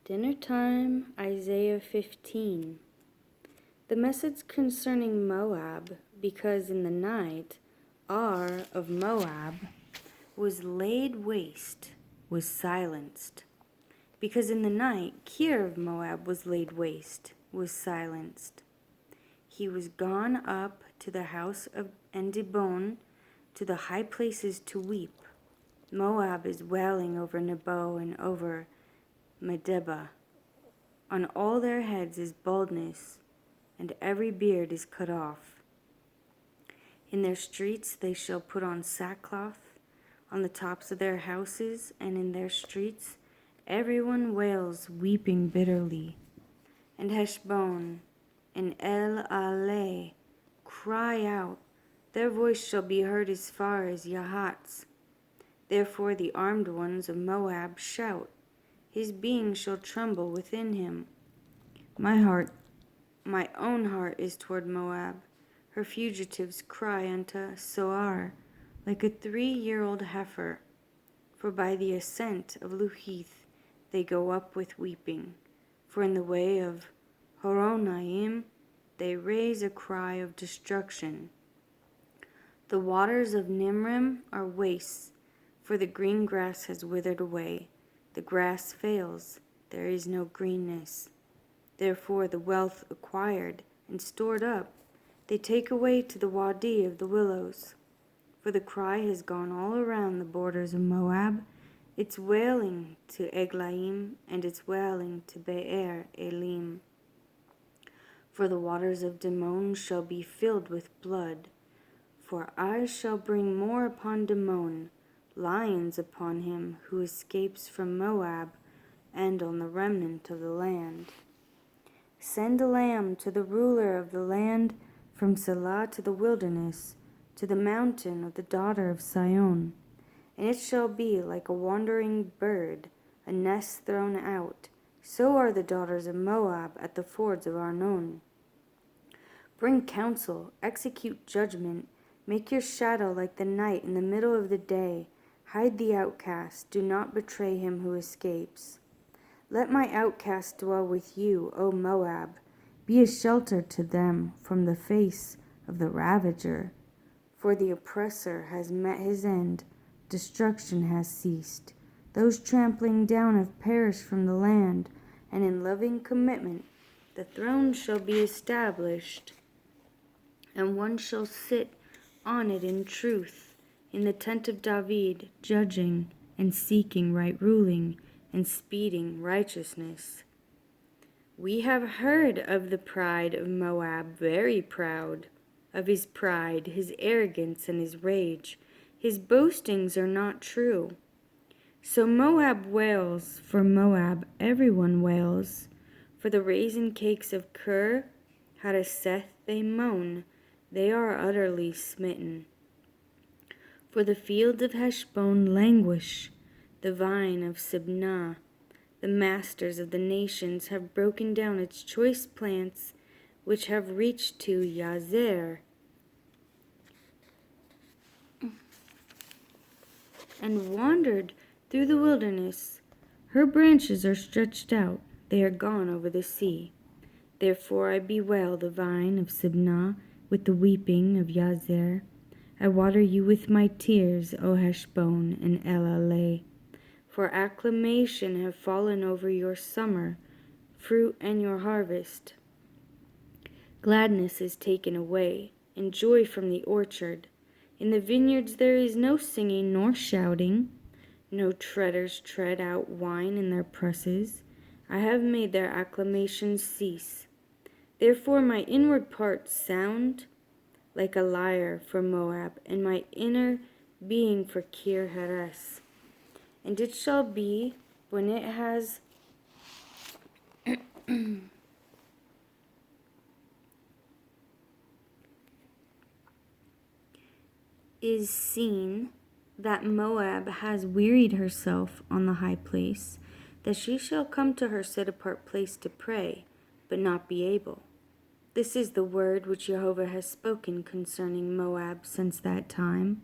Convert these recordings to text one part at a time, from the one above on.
Dinner time, Isaiah 15. The message concerning Moab, because in the night Ar of Moab was laid waste, was silenced. Because in the night Kir of Moab was laid waste, was silenced. He was gone up to the house of Endibon, to the high places to weep. Moab is wailing over Nebo and over Medeba. On all their heads is baldness, and every beard is cut off. In their streets they shall put on sackcloth, on the tops of their houses and in their streets everyone wails, weeping bitterly. And Heshbon and El-Aleh cry out, their voice shall be heard as far as Yahatz. Therefore the armed ones of Moab shout, his being shall tremble within him. My own heart is toward Moab. Her fugitives cry unto Soar, like a 3-year-old heifer. For by the ascent of Luhith they go up with weeping. For in the way of Horonaim they raise a cry of destruction. The waters of Nimrim are wastes, for the green grass has withered away. The grass fails, there is no greenness. Therefore the wealth acquired and stored up, they take away to the wadi of the willows. For the cry has gone all around the borders of Moab, its wailing to Eglaim, and its wailing to Be'er Elim. For the waters of Dimon shall be filled with blood. For I shall bring more upon Dimon, lions upon him who escapes from Moab, and on the remnant of the land. Send a lamb to the ruler of the land, from Selah to the wilderness, to the mountain of the daughter of Sion. And it shall be like a wandering bird, a nest thrown out. So are the daughters of Moab at the fords of Arnon. Bring counsel, execute judgment, make your shadow like the night in the middle of the day. Hide the outcast, do not betray him who escapes. Let my outcast dwell with you, O Moab. Be a shelter to them from the face of the ravager. For the oppressor has met his end, destruction has ceased. Those trampling down have perished from the land, and in loving commitment the throne shall be established, and one shall sit on it in truth, in the tent of David, judging and seeking right ruling, and speeding righteousness. We have heard of the pride of Moab, very proud, of his pride, his arrogance, and his rage. His boastings are not true. So Moab wails, for Moab everyone wails. For the raisin cakes of Kir, Hadaseth they moan, they are utterly smitten. For the fields of Heshbon languish, the vine of Sibnah. The masters of the nations have broken down its choice plants, which have reached to Yazer, and wandered through the wilderness. Her branches are stretched out, they are gone over the sea. Therefore I bewail the vine of Sibnah with the weeping of Yazer. I water you with my tears, O Heshbon and El-Aleh. For acclamation have fallen over your summer, fruit and your harvest. Gladness is taken away, and joy from the orchard. In the vineyards there is no singing nor shouting. No treaders tread out wine in their presses. I have made their acclamations cease. Therefore my inward parts sound like a lyre for Moab, and my inner being for Kir Heres. And it shall be, when it has is seen that Moab has wearied herself on the high place, that she shall come to her set apart place to pray, but not be able. This is the word which Jehovah has spoken concerning Moab since that time.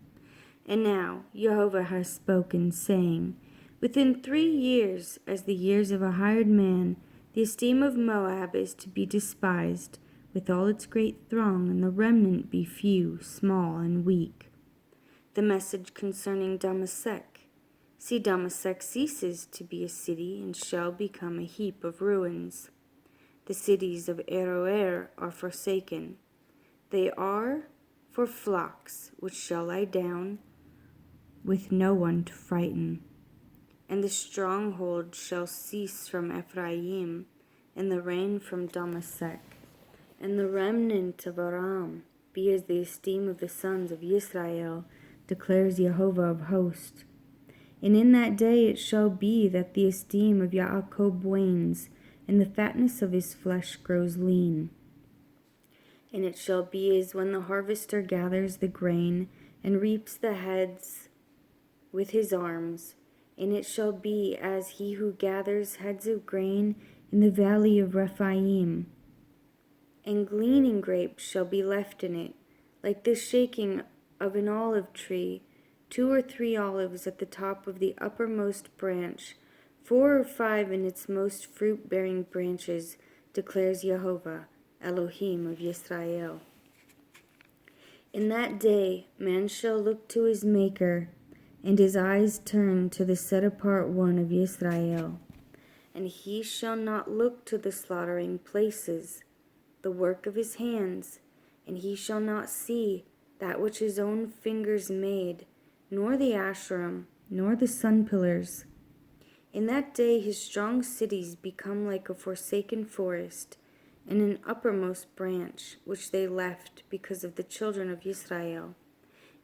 And now Jehovah has spoken, saying, Within 3 years, as the years of a hired man, the esteem of Moab is to be despised, with all its great throng, and the remnant be few, small, and weak. The message concerning Damasek. See, Damasek ceases to be a city, and shall become a heap of ruins. The cities of Aroer are forsaken. They are for flocks, which shall lie down, with no one to frighten. And the stronghold shall cease from Ephraim, and the rain from Damasek, and the remnant of Aram be as the esteem of the sons of Israel, declares Jehovah of hosts. And in that day it shall be that the esteem of Jacob wanes, and the fatness of his flesh grows lean. And it shall be as when the harvester gathers the grain, and reaps the heads with his arms. And it shall be as he who gathers heads of grain in the valley of Rephaim. And gleaning grapes shall be left in it, like the shaking of an olive tree, 2 or 3 olives at the top of the uppermost branch, 4 or 5 in its most fruit-bearing branches, declares Jehovah, Elohim of Yisrael. In that day man shall look to his Maker, and his eyes turn to the set-apart one of Israel. And he shall not look to the slaughtering places, the work of his hands, and he shall not see that which his own fingers made, nor the Asherim, nor the sun pillars. In that day his strong cities become like a forsaken forest, and an uppermost branch which they left because of the children of Israel,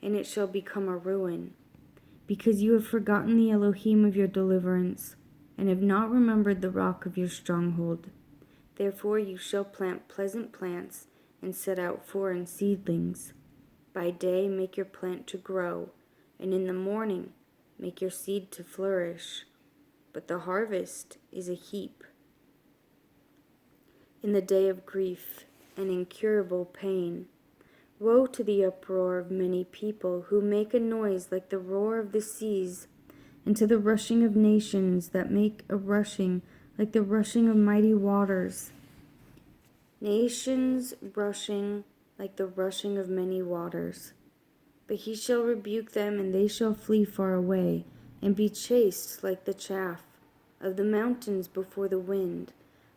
and it shall become a ruin, because you have forgotten the Elohim of your deliverance, and have not remembered the rock of your stronghold. Therefore you shall plant pleasant plants, and set out foreign seedlings. By day make your plant to grow, and in the morning make your seed to flourish. But the harvest is a heap. In the day of grief and incurable pain, woe to the uproar of many people who make a noise like the roar of the seas, and to the rushing of nations that make a rushing like the rushing of mighty waters. Nations rushing like the rushing of many waters. But he shall rebuke them, and they shall flee far away, and be chased like the chaff of the mountains before the wind,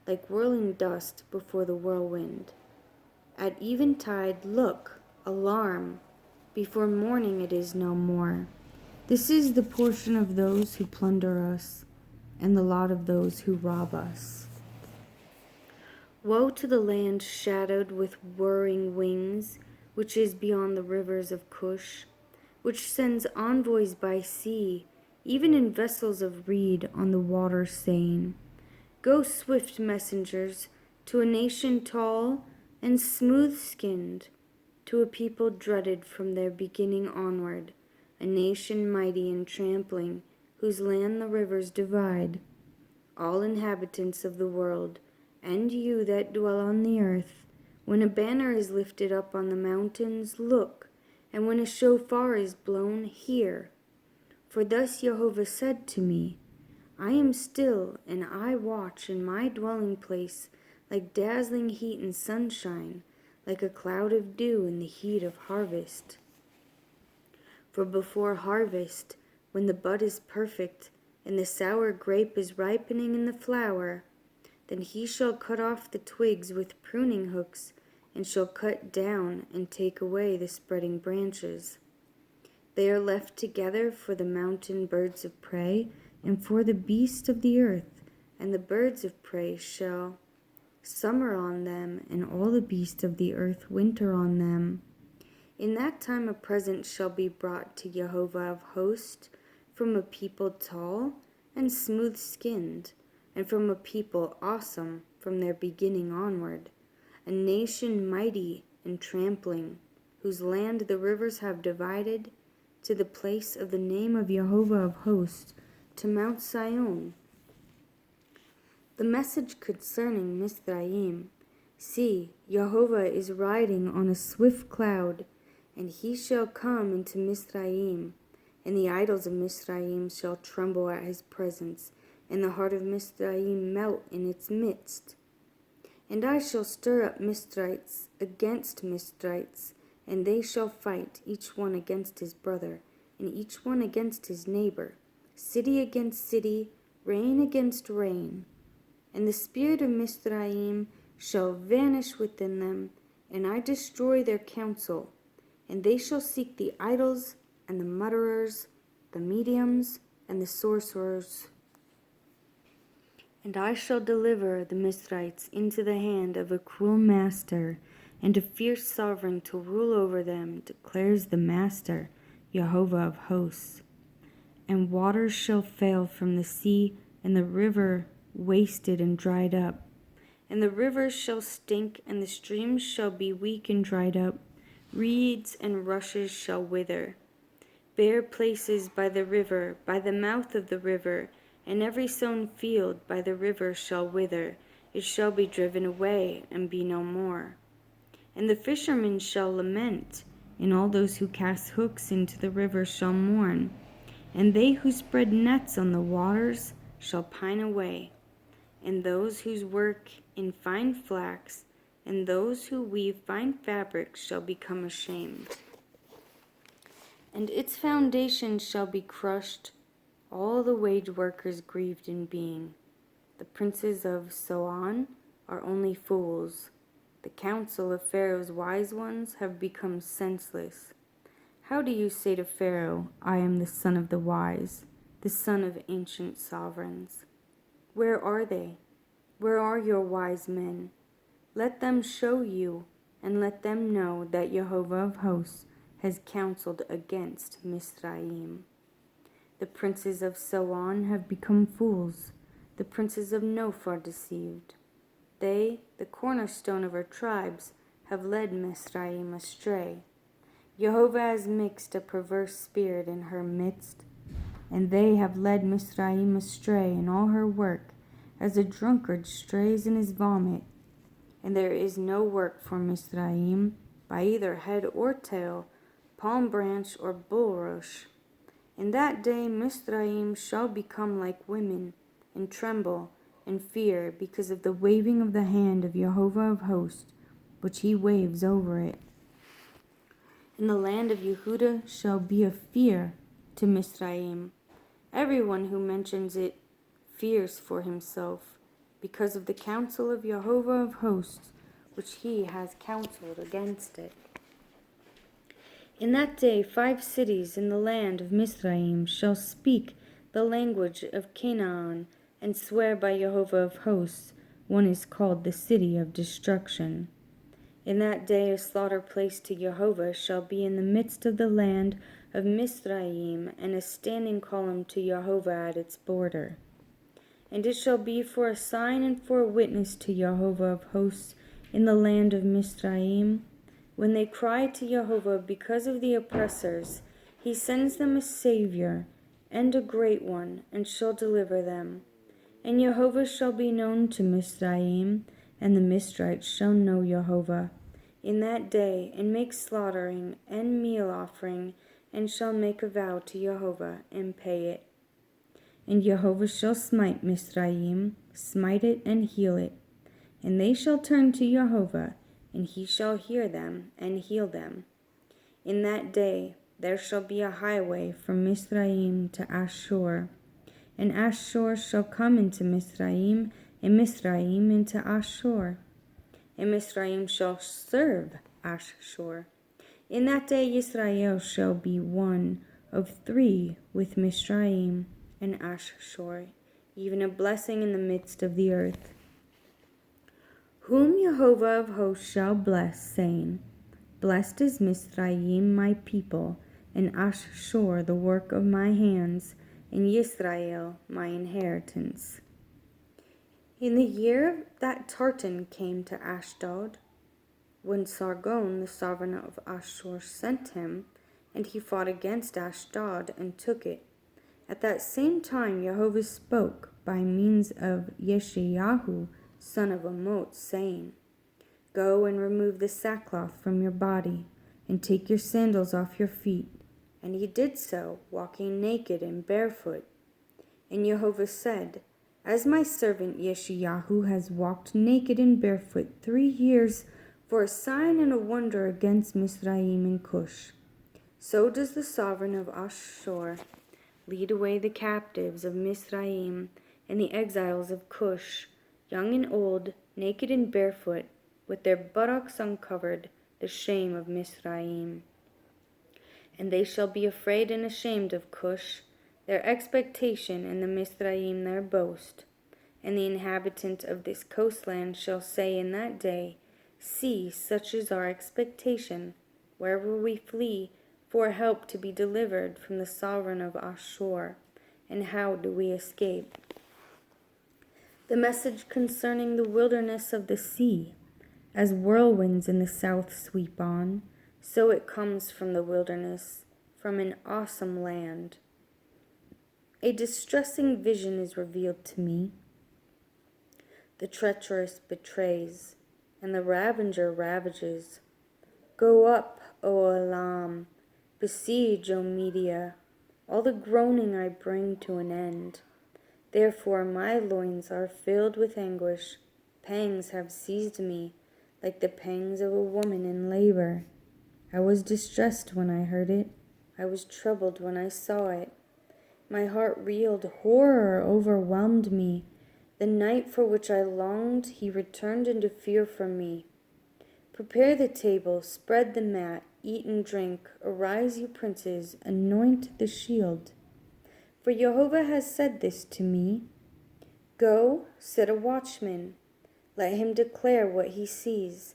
like whirling dust before the whirlwind. At eventide, look, alarm. Before morning it is no more. This is the portion of those who plunder us, and the lot of those who rob us. Woe to the land shadowed with whirring wings, which is beyond the rivers of Cush, which sends envoys by sea, even in vessels of reed on the water, saying, Go, swift messengers, to a nation tall and smooth-skinned, to a people dreaded from their beginning onward, a nation mighty in trampling, whose land the rivers divide. All inhabitants of the world, and you that dwell on the earth, when a banner is lifted up on the mountains, look, and when a shofar is blown, hear. For thus Jehovah said to me, I am still, and I watch in my dwelling place, like dazzling heat and sunshine, like a cloud of dew in the heat of harvest. For before harvest, when the bud is perfect, and the sour grape is ripening in the flower, then he shall cut off the twigs with pruning hooks, and shall cut down and take away the spreading branches. They are left together for the mountain birds of prey, and for the beasts of the earth, and the birds of prey shall summer on them, and all the beasts of the earth winter on them. In that time a present shall be brought to Jehovah of hosts from a people tall and smooth-skinned, and from a people awesome from their beginning onward, a nation mighty and trampling, whose land the rivers have divided, to the place of the name of Jehovah of hosts, to Mount Sion. The message concerning Mizraim. See, Jehovah is riding on a swift cloud, and he shall come into Mizraim, And the idols of Mizraim shall tremble at his presence, and the heart of Mizraim melt in its midst. And I shall stir up Mizraites against Mizraites, and they shall fight, each one against his brother, and each one against his neighbor, city against city, reign against reign. And the spirit of Mizraim shall vanish within them, and I destroy their counsel. And they shall seek the idols and the mutterers, the mediums and the sorcerers. And I shall deliver the Mizraites into the hand of a cruel master, and a fierce sovereign to rule over them, declares the Master, Jehovah of hosts. And waters shall fail from the sea, and the river wasted and dried up. And the rivers shall stink, and the streams shall be weak and dried up. Reeds and rushes shall wither. Bare places by the river, by the mouth of the river, and every sown field by the river shall wither. It shall be driven away, and be no more. And the fishermen shall lament, and all those who cast hooks into the river shall mourn. And they who spread nets on the waters shall pine away. And those whose work in fine flax, and those who weave fine fabrics shall become ashamed. And its foundation shall be crushed, all the wage workers grieved in being. The princes of Soan are only fools. The counsel of Pharaoh's wise ones have become senseless. How do you say to Pharaoh, I am the son of the wise, the son of ancient sovereigns? Where are they? Where are your wise men? Let them show you, and let them know that Jehovah of hosts has counseled against Mizraim. The princes of Soan have become fools. The princes of Noph are deceived. They, the cornerstone of our tribes, have led Mizraim astray. Jehovah has mixed a perverse spirit in her midst, and they have led Mizraim astray in all her work, as a drunkard strays in his vomit. And there is no work for Mizraim, by either head or tail, palm branch or bulrush. In that day Mizraim shall become like women, and tremble and fear because of the waving of the hand of Jehovah of hosts, which he waves over it. And the land of Yehudah shall be a fear to Mizraim. Everyone who mentions it fears for himself, because of the counsel of Jehovah of hosts, which he has counseled against it. In that day 5 cities in the land of Mizraim shall speak the language of Canaan, and swear by Jehovah of hosts. One is called the city of destruction. In that day a slaughter place to Jehovah shall be in the midst of the land of Mizraim, and a standing column to Jehovah at its border. And it shall be for a sign and for a witness to Jehovah of hosts in the land of Mizraim. When they cry to Jehovah because of the oppressors, he sends them a Savior, and a great one, and shall deliver them. And Jehovah shall be known to Mizraim, and the Mizraites shall know Jehovah in that day, and make slaughtering and meal offering, and shall make a vow to Jehovah, and pay it. And Jehovah shall smite Mizraim, smite it and heal it. And they shall turn to Jehovah, and he shall hear them and heal them. In that day there shall be a highway from Mizraim to Ashur. And Ashur shall come into Mizraim, and Mizraim into Ashur. And Mizraim shall serve Ashur. In that day Israel shall be one of 3 with Mizraim and Ashur, even a blessing in the midst of the earth. Whom Jehovah of hosts shall bless, saying, Blessed is Mizraim my people, and Ashur the work of my hands, and Israel my inheritance. In the year that Tartan came to Ashdod, when Sargon the sovereign of Ashur sent him, and he fought against Ashdod and took it, at that same time Jehovah spoke by means of Yeshayahu, son of Amoz, saying, Go and remove the sackcloth from your body, and take your sandals off your feet, And he did so, walking naked and barefoot. And Jehovah said, As my servant Yeshayahu has walked naked and barefoot 3 years for a sign and a wonder against Mizraim and Cush, so does the sovereign of Ashur lead away the captives of Mizraim and the exiles of Cush, young and old, naked and barefoot, with their buttocks uncovered, the shame of Mizraim. And they shall be afraid and ashamed of Cush, their expectation, and the Mizraim their boast. And the inhabitant of this coastland shall say in that day, See, such is our expectation. Where will we flee for help to be delivered from the sovereign of Ashur? And how do we escape? The message concerning the wilderness of the sea. As whirlwinds in the south sweep on, so it comes from the wilderness, from an awesome land. A distressing vision is revealed to me. The treacherous betrays, and the ravager ravages. Go up, O Elam, besiege, O Media. All the groaning I bring to an end. Therefore my loins are filled with anguish. Pangs have seized me, like the pangs of a woman in labor. I was distressed when I heard it. I was troubled when I saw it. My heart reeled. Horror overwhelmed me. The night for which I longed, he returned into fear from me. Prepare the table, spread the mat, eat and drink. Arise, you princes, anoint the shield. For Jehovah has said this to me. Go, set a watchman. Let him declare what he sees.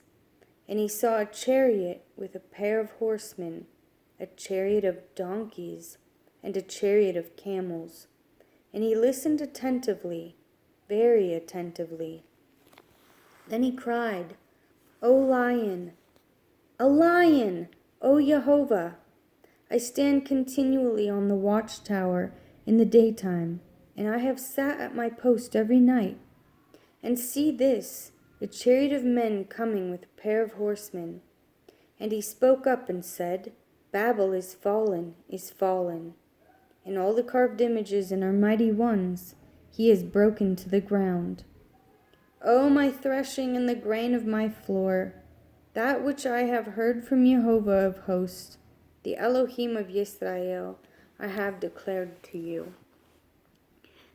And he saw a chariot with a pair of horsemen, a chariot of donkeys, and a chariot of camels. And he listened attentively, very attentively. Then he cried, O lion, a lion, O Jehovah! I stand continually on the watchtower in the daytime, and I have sat at my post every night. And see this, a chariot of men coming with a pair of horsemen. And he spoke up and said, Babel is fallen, and all the carved images and our mighty ones he is broken to the ground. O my threshing and the grain of my floor, that which I have heard from Jehovah of hosts, the Elohim of Yisrael, I have declared to you.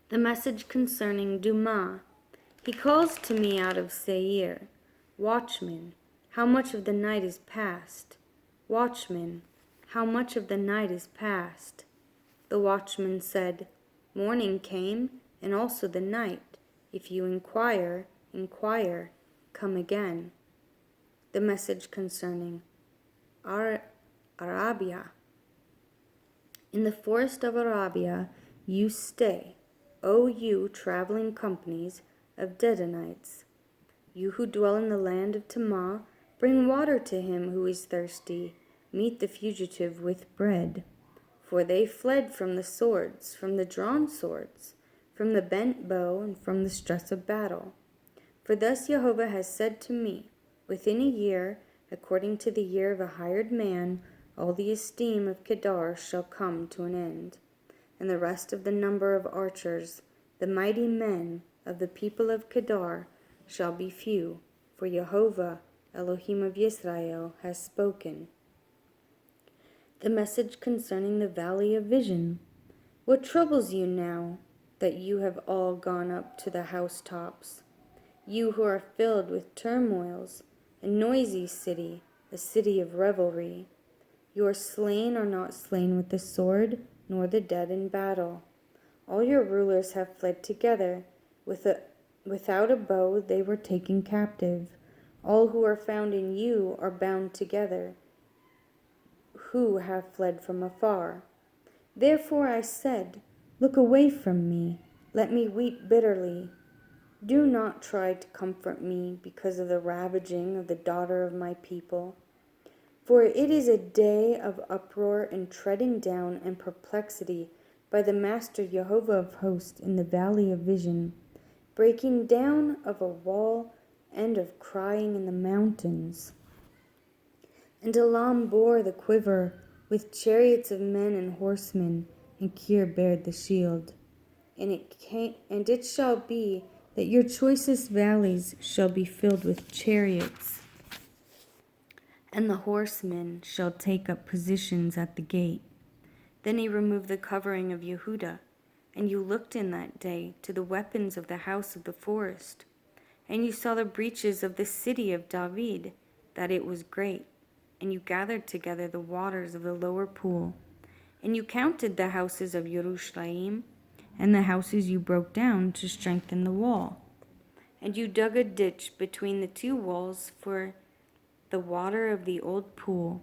The message concerning Dumah. He calls to me out of Seir, Watchman, how much of the night is past? Watchman, how much of the night is past? The watchman said, Morning came, and also the night. If you inquire, come again. The message concerning Arabia. In the forest of Arabia you stay, O you traveling companies of Dedanites. You who dwell in the land of Tamah, bring water to him who is thirsty. Meet the fugitive with bread. For they fled from the swords, from the drawn swords, from the bent bow, and from the stress of battle. For thus Jehovah has said to me, Within a year, according to the year of a hired man, all the esteem of Kedar shall come to an end. And the rest of the number of archers, the mighty men of the people of Kedar, shall be few, for Jehovah, Elohim of Yisrael, has spoken. The message concerning the valley of vision. What troubles you now, that you have all gone up to the housetops? You who are filled with turmoils, a noisy city, a city of revelry. Your slain are not slain with the sword, nor the dead in battle. All your rulers have fled together. Without a bow they were taken captive. All who are found in you are bound together, who have fled from afar. Therefore I said, Look away from me, let me weep bitterly. Do not try to comfort me because of the ravaging of the daughter of my people. For it is a day of uproar and treading down and perplexity by the Master Jehovah of hosts in the valley of vision, breaking down of a wall and of crying in the mountains. And Elam bore the quiver, with chariots of men and horsemen, and Kir bared the shield. And it shall be that your choicest valleys shall be filled with chariots, and the horsemen shall take up positions at the gate. Then he removed the covering of Yehuda, and you looked in that day to the weapons of the house of the forest, and you saw the breaches of the city of David, that it was great, and you gathered together the waters of the lower pool, and you counted the houses of Jerusalem, and the houses you broke down to strengthen the wall. And you dug a ditch between the two walls for the water of the old pool,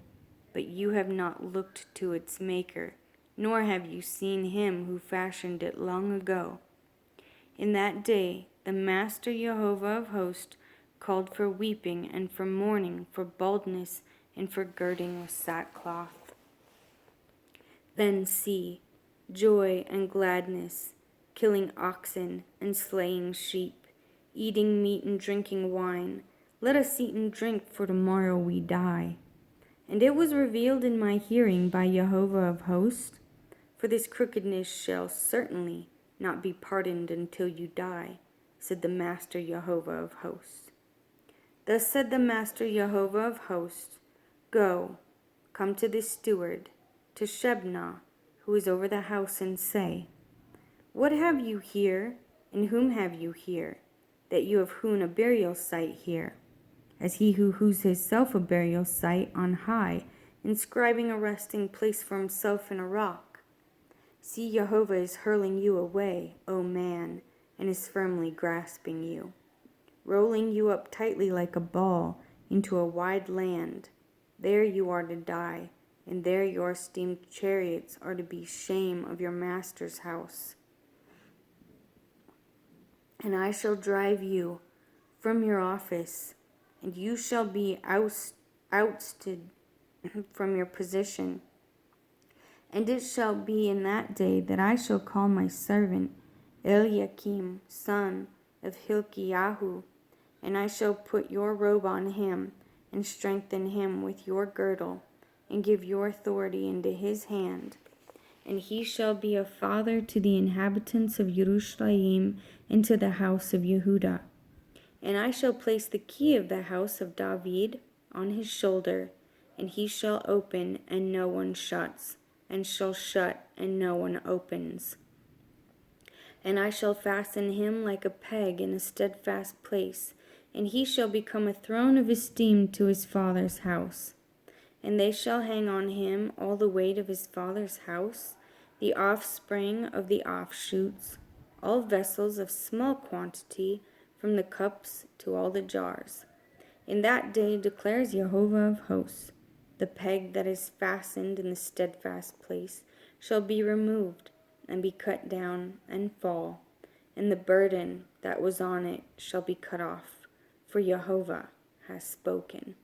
but you have not looked to its maker, nor have you seen him who fashioned it long ago. In that day the Master Jehovah of hosts called for weeping and for mourning, for baldness and for girding with sackcloth. Then see, joy and gladness, killing oxen and slaying sheep, eating meat and drinking wine. Let us eat and drink, for tomorrow we die. And it was revealed in my hearing by Jehovah of hosts, for this crookedness shall certainly not be pardoned until you die, said the Master Jehovah of hosts. Thus said the Master Jehovah of hosts, Go, come to this steward, to Shebna, who is over the house, and say, What have you here, and whom have you here, that you have hewn a burial site here? As he who hews himself a burial site on high, inscribing a resting place for himself in a rock. See, Jehovah is hurling you away, O man, and is firmly grasping you, rolling you up tightly like a ball into a wide land. There you are to die, and there your esteemed chariots are to be shame of your master's house. And I shall drive you from your office, and you shall be ousted from your position. And it shall be in that day that I shall call my servant Eliakim, son of Hilkiyahu, and I shall put your robe on him, and strengthen him with your girdle, and give your authority into his hand. And he shall be a father to the inhabitants of Jerusalem and to the house of Yehuda. And I shall place the key of the house of David on his shoulder, and he shall open, and no one shuts, and shall shut, and no one opens. And I shall fasten him like a peg in a steadfast place, and he shall become a throne of esteem to his father's house. And they shall hang on him all the weight of his father's house, the offspring of the offshoots, all vessels of small quantity, from the cups to all the jars. In that day, declares Jehovah of hosts, the peg that is fastened in the steadfast place shall be removed, and be cut down and fall, and the burden that was on it shall be cut off, for Jehovah has spoken.